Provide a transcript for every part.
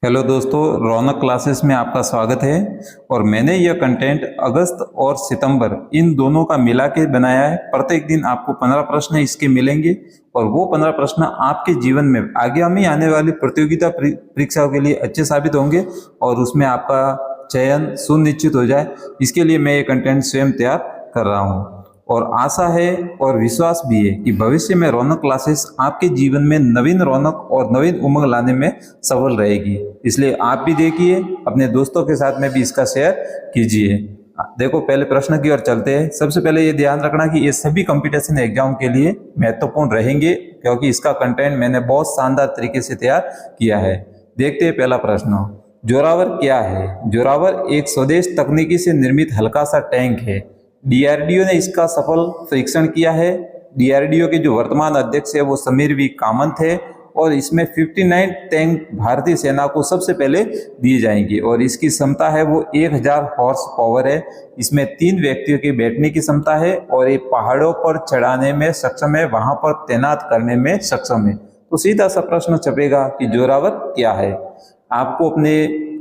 Hello दोस्तों, रौनक classes में आपका स्वागत है। और मैंने यह कंटेंट अगस्त और सितंबर इन दोनों का मिला के बनाया है। प्रत्येक दिन आपको 15 प्रश्न इसके मिलेंगे और वो 15 प्रश्न आपके जीवन में आगामी आने वाली प्रतियोगिता परीक्षाओं के लिए अच्छे साबित होंगे और उसमें आपका चयन सुनिश्चित हो जाए। इसके लिए मैं ये कंटेंट स्वयं तैयार कर रहा हूँ और आशा है और विश्वास भी है कि भविष्य में रौनक क्लासेस आपके जीवन में नवीन रौनक और नवीन उमंग लाने में सफल रहेगी। इसलिए आप भी देखिए, अपने दोस्तों के साथ में भी इसका शेयर कीजिए। देखो, पहले प्रश्न की ओर चलते हैं। सबसे पहले ये ध्यान रखना कि ये सभी कंपटीशन एग्जाम के लिए महत्वपूर्ण रहेंगे क्योंकि इसका कंटेंट मैंने बहुत शानदार तरीके से तैयार किया है। देखते हैं पहला प्रश्न। जोरावर क्या है? जोरावर एक स्वदेश तकनीकी से निर्मित हल्का सा टैंक है। डीआरडीओ ने इसका सफल परीक्षण किया है। डीआरडीओ के जो वर्तमान अध्यक्ष है वो समीर वी कामत है और इसमें 59 टैंक भारतीय सेना को सबसे पहले दिए जाएंगे और इसकी क्षमता है वो 1000 हॉर्स पावर है। इसमें 3 व्यक्तियों के बैठने की क्षमता है और ये पहाड़ों पर चढ़ाने में सक्षम है, वहां पर तैनात करने में सक्षम है। तो सीधा सा प्रश्न छपेगा कि जोरावर क्या है। आपको अपने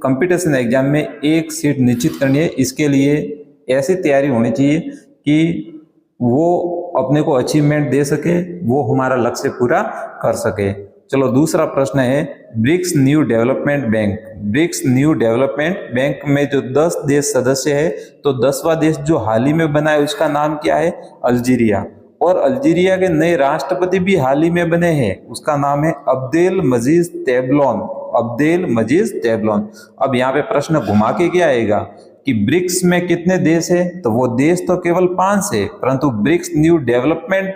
कंपटीशन एग्जाम में एक सीट निश्चित करनी है। इसके लिए ऐसी तैयारी होनी चाहिए कि वो अपने को अचीवमेंट दे सके, वो हमारा लक्ष्य पूरा कर सके। चलो, दूसरा प्रश्न है BRICS new development bank. BRICS new development bank में जो 10 देश सदस्य है, तो 10वां देश जो हाल ही में बना है उसका नाम क्या है? अल्जीरिया। और अल्जीरिया के नए राष्ट्रपति भी हाल ही में बने हैं, उसका नाम है अब्देल मजीद तेब्लोन। अब्देल मजीद तेब्लोन। अब यहाँ पे प्रश्न घुमा के क्या आएगा कि ब्रिक्स में कितने देश है? तो वो देश तो केवल 5 है, परंतु ब्रिक्स न्यू डेवलपमेंट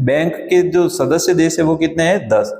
बैंक के जो सदस्य देश है वो कितने हैं? 10।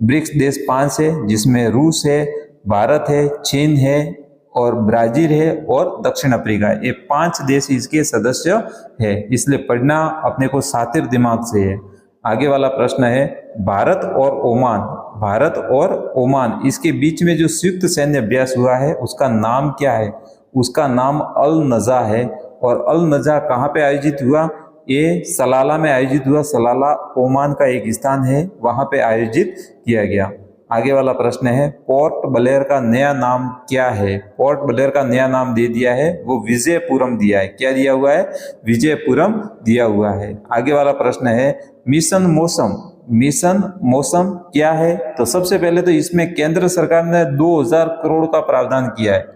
ब्रिक्स देश 5 है जिसमें रूस है, भारत है, चीन है और ब्राजील है और दक्षिण अफ्रीका है। ये 5 देश इसके सदस्य है। इसलिए पढ़ना अपने को शातिर दिमाग से है। आगे वाला प्रश्न है भारत और ओमान। भारत और ओमान इसके बीच में जो संयुक्त सैन्य अभ्यास हुआ है उसका नाम क्या है? उसका नाम अल नजा है। और अल नजा कहाँ पे आयोजित हुआ? ये सलाला में आयोजित हुआ। सलाला ओमान का एक स्थान है, वहां पे आयोजित किया गया। आगे वाला प्रश्न है पोर्ट ब्लेयर का नया नाम क्या है? पोर्ट ब्लेयर का नया नाम दे दिया है, वो विजयपुरम दिया है। क्या दिया हुआ है? विजयपुरम दिया हुआ है। आगे वाला प्रश्न है मिशन मौसम। मिशन मौसम क्या है? तो सबसे पहले तो इसमें केंद्र सरकार ने 2000 करोड़ का प्रावधान किया है।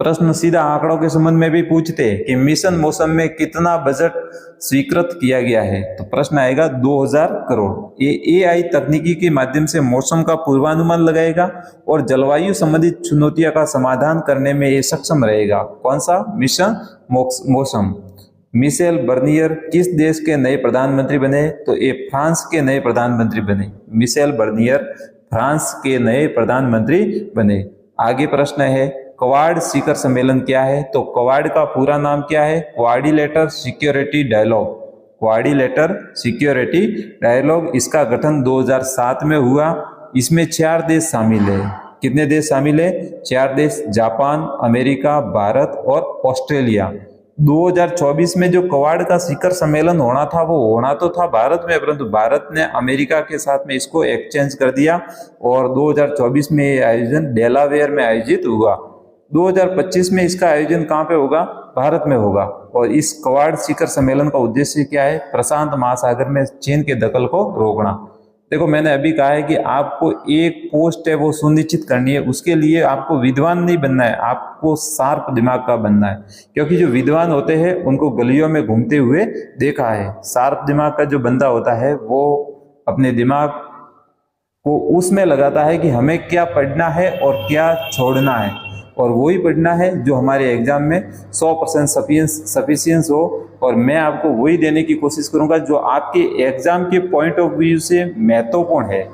प्रश्न सीधा आंकड़ों के संबंध में भी पूछते हैं कि मिशन मौसम में कितना बजट स्वीकृत किया गया है? तो प्रश्न आएगा 2000 करोड़। ये एआई तकनीकी के माध्यम से मौसम का पूर्वानुमान लगाएगा और जलवायु संबंधित चुनौतियों का समाधान करने में ये सक्षम रहेगा। कौन सा? मिशन मौसम। मिशेल बर्नियर किस देश के नए प्रधानमंत्री बने? तो ये फ्रांस के नए प्रधानमंत्री बने। मिशेल बर्नियर फ्रांस के नए प्रधानमंत्री बने। आगे प्रश्न है क्वाड शिखर सम्मेलन क्या है? तो क्वाड का पूरा नाम क्या है? Quadrilateral security dialogue. Quadrilateral security dialogue. इसका गठन 2007 में हुआ। इसमें 4 देश शामिल है। कितने देश शामिल है? 4 देश, जापान, अमेरिका, भारत और ऑस्ट्रेलिया। 2024 में जो क्वाड का शिखर सम्मेलन होना था वो होना तो था भारत में, परंतु भारत ने अमेरिका के साथ में इसको एक्सचेंज कर दिया और 2024 में ये आयोजन डेलावेयर में आयोजित हुआ। 2025 में इसका आयोजन कहाँ पे होगा? भारत में होगा। और इस क्वाड शिखर सम्मेलन का उद्देश्य क्या है? प्रशांत महासागर में चीन के दखल को रोकना। देखो, मैंने अभी कहा है कि आपको एक पोस्ट है वो सुनिश्चित करनी है। उसके लिए आपको विद्वान नहीं बनना है, आपको शार्प दिमाग का बनना है। क्योंकि जो विद्वान होते हैं उनको गलियों में घूमते हुए देखा है। शार्प दिमाग का जो बंदा होता है वो अपने दिमाग को उसमें लगाता है कि हमें क्या पढ़ना है और क्या छोड़ना है, और वही पढ़ना है जो हमारे एग्जाम में 100% सफिशियंस हो। और मैं आपको वही देने की कोशिश करूंगा जो आपके एग्जाम के पॉइंट ऑफ व्यू से महत्वपूर्ण है।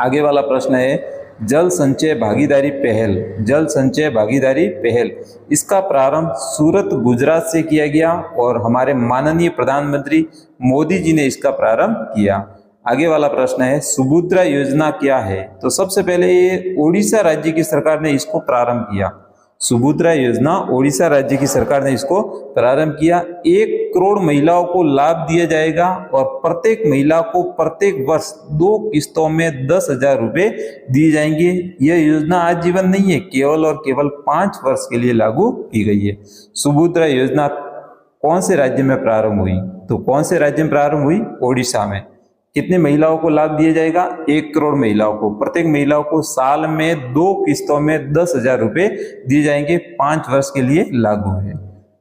आगे वाला प्रश्न है जल संचय भागीदारी पहल। जल संचय भागीदारी पहल इसका प्रारंभ सूरत, गुजरात से किया गया और हमारे माननीय प्रधानमंत्री मोदी जी ने इसका प्रारंभ किया। आगे वाला प्रश्न है सुभद्रा योजना क्या है? तो सबसे पहले ये उड़ीसा राज्य की सरकार ने इसको प्रारंभ किया। सुभद्रा योजना ओडिशा राज्य की सरकार ने इसको प्रारंभ किया। 1 करोड़ महिलाओं को लाभ दिया जाएगा और प्रत्येक महिला को प्रत्येक वर्ष 2 किस्तों में 10,000 रुपए दिए जाएंगे। यह योजना आजीवन नहीं है, केवल और केवल 5 वर्ष के लिए लागू की गई है। सुभद्रा योजना कौन से राज्य में प्रारंभ हुई? तो कौन से राज्य में प्रारंभ हुई? ओडिशा में। कितने महिलाओं को लाभ दिया जाएगा? 1 करोड़ महिलाओं को। प्रत्येक महिलाओं को साल में 2 किस्तों में 10,000 रुपए दिए जाएंगे, 5 वर्ष के लिए लागू है।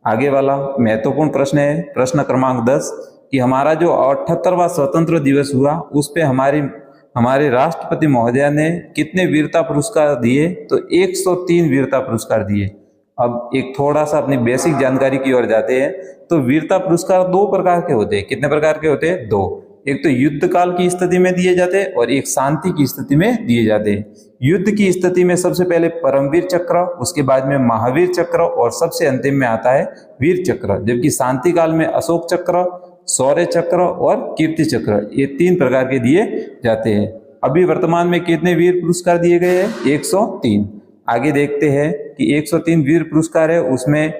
आगे वाला महत्वपूर्ण प्रश्न है, प्रश्न क्रमांक 10, कि हमारा जो 78वां स्वतंत्र दिवस हुआ उस पे हमारे राष्ट्रपति महोदया ने कितने वीरता पुरस्कार दिए? तो 103 वीरता पुरस्कार दिए। अब एक थोड़ा सा अपनी बेसिक जानकारी की ओर जाते हैं। तो वीरता पुरस्कार 2 प्रकार के होते हैं। कितने प्रकार के होते हैं? 2। एक तो युद्ध काल की स्थिति में दिए जाते हैं और एक शांति की स्थिति में दिए जाते हैं। युद्ध की स्थिति में सबसे पहले परमवीर चक्र, उसके बाद में महावीर चक्र और सबसे अंतिम में आता है वीर चक्र। जबकि शांति काल में अशोक चक्र, शौर्य चक्र और कीर्ति चक्र, ये 3 प्रकार के दिए जाते हैं। अभी वर्तमान में कितने वीर पुरस्कार दिए गए हैं? 103। आगे देखते हैं कि 103 वीर पुरस्कार है, उसमें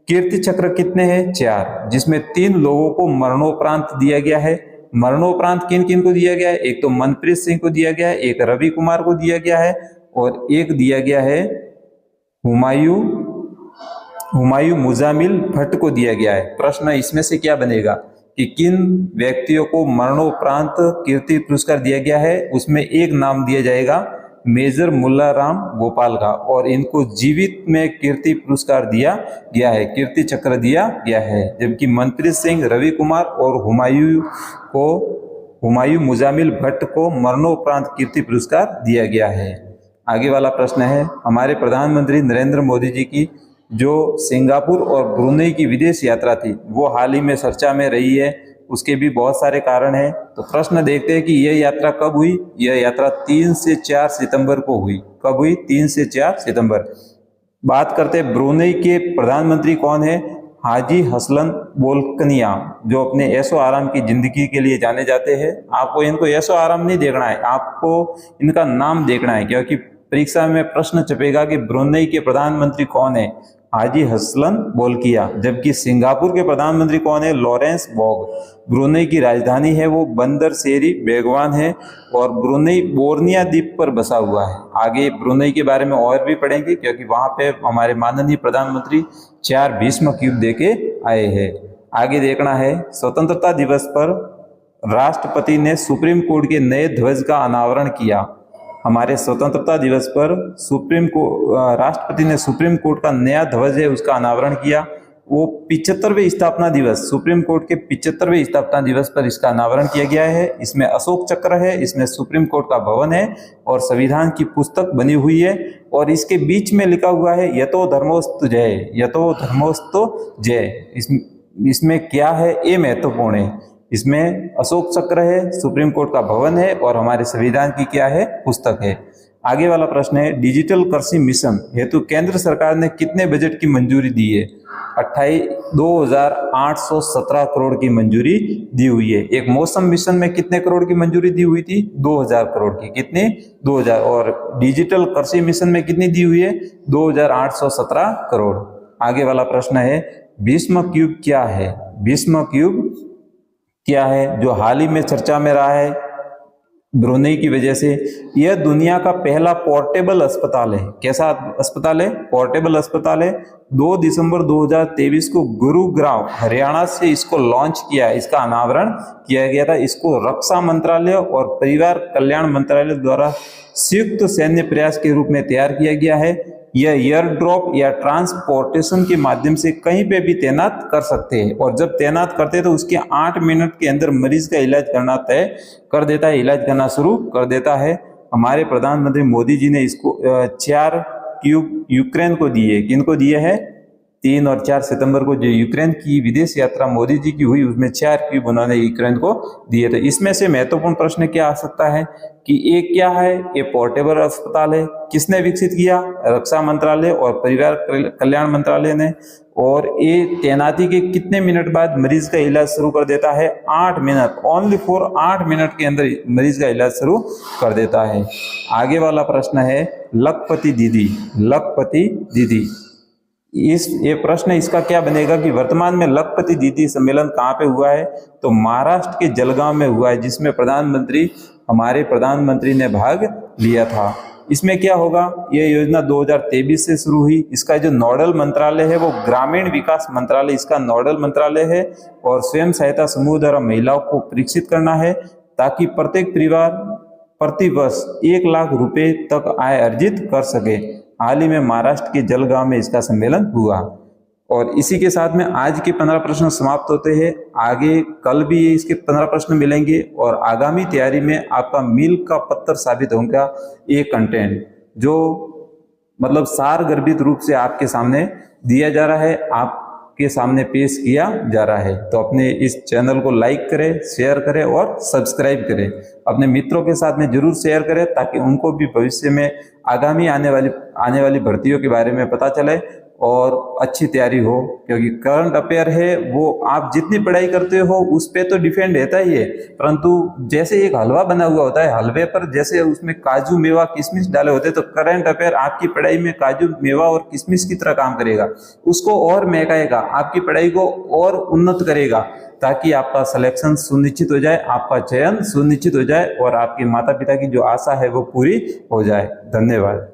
कीर्ति चक्र कितने हैं? 4, जिसमें 3 लोगों को मरणोपरांत दिया गया है। मरणोपरांत किन किन को दिया गया है? एक तो मनप्रीत सिंह को दिया गया है, एक रवि कुमार को दिया गया है और एक दिया गया है हुमायूं मुजामिल भट्ट को दिया गया है। प्रश्न इसमें से क्या बनेगा कि किन व्यक्तियों को मरणोपरांत कीर्ति पुरस्कार दिया गया है? उसमें एक नाम दिया जाएगा मेजर मुल्लाराम गोपाल का, और इनको जीवित में कीर्ति पुरस्कार दिया गया है, कीर्ति चक्र दिया गया है। जबकि मनप्रीत सिंह, रवि कुमार और हुमायूं मुजामिल भट्ट को मरणोपरांत कीर्ति पुरस्कार दिया गया है। आगे वाला प्रश्न है, हमारे प्रधानमंत्री नरेंद्र मोदी जी की जो सिंगापुर और ब्रुनेई की विदेश यात्रा थी वो हाल ही में चर्चा में रही है। उसके भी बहुत सारे कारण हैं। तो प्रश्न देखते हैं कि यह यात्रा कब हुई? यह यात्रा 3 से 4 सितंबर को हुई। कब हुई? 3 से 4 सितंबर। बात करते हैं ब्रुनेई के प्रधानमंत्री कौन है? हाजी हसलन बोल्किया, जो अपने ऐशो आराम की जिंदगी के लिए जाने जाते हैं। आपको इनको ऐशो आराम नहीं देखना है, आपको इनका नाम देखना है, क्योंकि परीक्षा में प्रश्न छपेगा कि ब्रुनेई के प्रधानमंत्री कौन है? हाजी हसलन बोल्किया। जबकि सिंगापुर के प्रधानमंत्री कौन है? Lawrence Wong. ब्रुनेई की राजधानी है वो बंदर शेरी बेगवान है और ब्रुनेई बोर्निया द्वीप पर बसा हुआ है। आगे ब्रुनेई के बारे में और भी पढ़ेंगे, क्योंकि वहां पे हमारे माननीय प्रधानमंत्री 4 भीष्म युद्ध देके आए हैं। आगे देखना है, स्वतंत्रता दिवस पर राष्ट्रपति ने सुप्रीम कोर्ट के नए ध्वज का अनावरण किया। हमारे स्वतंत्रता दिवस पर राष्ट्रपति ने सुप्रीम कोर्ट का नया ध्वज है उसका अनावरण किया। वो 75वें स्थापना दिवस, सुप्रीम कोर्ट के 75वें स्थापना दिवस पर इसका अनावरण किया गया है। इसमें अशोक चक्र है, इसमें सुप्रीम कोर्ट का भवन है और संविधान की पुस्तक बनी हुई है और इसके बीच में लिखा हुआ है यतो धर्मोस्तु जय, यतो धर्मोस्तु जय। इसमें क्या है? ये महत्वपूर्ण है। इसमें अशोक चक्र है, सुप्रीम कोर्ट का भवन है और हमारे संविधान की क्या है? पुस्तक है। आगे वाला प्रश्न है, डिजिटल कृषि मिशन हेतु केंद्र सरकार ने कितने बजट की मंजूरी दी है? 28,817 करोड़ की मंजूरी दी हुई है। एक मौसम मिशन में कितने करोड़ की मंजूरी दी हुई थी? 2,000 करोड़ की। कितने? 2,000। और डिजिटल कृषि मिशन में कितनी दी हुई है? 2,817 करोड़। आगे वाला प्रश्न है, भीष्म क्यूब क्या है? भीष्म क्यूब क्या है जो हाल ही में चर्चा में रहा है ब्रुनेई की वजह से? यह दुनिया का पहला पोर्टेबल अस्पताल है। कैसा अस्पताल है? पोर्टेबल अस्पताल है। 2 दिसंबर 2023 को गुरुग्राम हरियाणा से इसको लॉन्च किया, इसका अनावरण किया गया था। इसको रक्षा मंत्रालय और परिवार कल्याण मंत्रालय द्वारा संयुक्त सैन्य प्रयास के रूप में तैयार किया गया है। यह एयर ड्रॉप या ट्रांसपोर्टेशन के माध्यम से कहीं पे भी तैनात कर सकते हैं और जब तैनात करते हैं तो उसके 8 मिनट के अंदर मरीज का इलाज करना तय कर देता है, इलाज करना शुरू कर देता है। हमारे प्रधानमंत्री मोदी जी ने इसको 4 क्यूब यूक्रेन को दिए। किनको दिए हैं? 3 और 4 सितंबर को जो यूक्रेन की विदेश यात्रा मोदी जी की हुई उसमें 4 क्यूब उन्होंने यूक्रेन को दिए थे। इसमें से महत्वपूर्ण प्रश्न क्या आ सकता है कि ये क्या है? ये पोर्टेबल अस्पताल है। किसने विकसित किया? रक्षा मंत्रालय और परिवार कल्याण मंत्रालय ने। और ये तैनाती के कितने मिनट बाद मरीज का इलाज शुरू कर देता है? 8 मिनट, ओनली फॉर 8 मिनट के अंदर मरीज का इलाज शुरू कर देता है। आगे वाला प्रश्न है, लखपति दीदी। लखपति दीदी ये प्रश्न इसका क्या बनेगा कि वर्तमान में लखपति दीदी सम्मेलन कहाँ पे हुआ है, तो महाराष्ट्र के जलगांव में हुआ है, जिसमें हमारे प्रधानमंत्री ने भाग लिया था। इसमें क्या होगा, ये योजना 2023 से शुरू हुई। इसका जो नोडल मंत्रालय है वो ग्रामीण विकास मंत्रालय इसका नोडल मंत्रालय है, और स्वयं सहायता समूह द्वारा महिलाओं को प्रशिक्षित करना है ताकि प्रत्येक परिवार प्रति वर्ष 1 लाख रुपए तक आय अर्जित कर सके। हाल ही में महाराष्ट्र के जलगांव में इसका सम्मेलन हुआ। और इसी के साथ में आज के 15 प्रश्न समाप्त होते हैं। आगे कल भी इसके 15 प्रश्न मिलेंगे, और आगामी तैयारी में आपका मील का पत्थर साबित होगा ये कंटेंट, जो मतलब सारगर्भित रूप से आपके सामने दिया जा रहा है, आपके सामने पेश किया जा रहा है। तो अपने इस चैनल को लाइक करें, शेयर करें और सब्सक्राइब करें। अपने मित्रों के साथ में जरूर शेयर करें ताकि उनको भी भविष्य में आगामी आने वाली भर्तियों के बारे में पता चले और अच्छी तैयारी हो। क्योंकि करंट अफेयर है वो आप जितनी पढ़ाई करते हो उस पे तो डिपेंड रहता ही है, परंतु जैसे एक हलवा बना हुआ होता है, हलवे पर जैसे उसमें काजू मेवा किशमिश डाले होते हैं, तो करंट अफेयर आपकी पढ़ाई में काजू मेवा और किशमिश की तरह काम करेगा, उसको और महकाएगा, आपकी पढ़ाई को और उन्नत करेगा, ताकि आपका सिलेक्शन सुनिश्चित हो जाए, आपका चयन सुनिश्चित हो जाए और आपके माता पिता की जो आशा है वो पूरी हो जाए। धन्यवाद।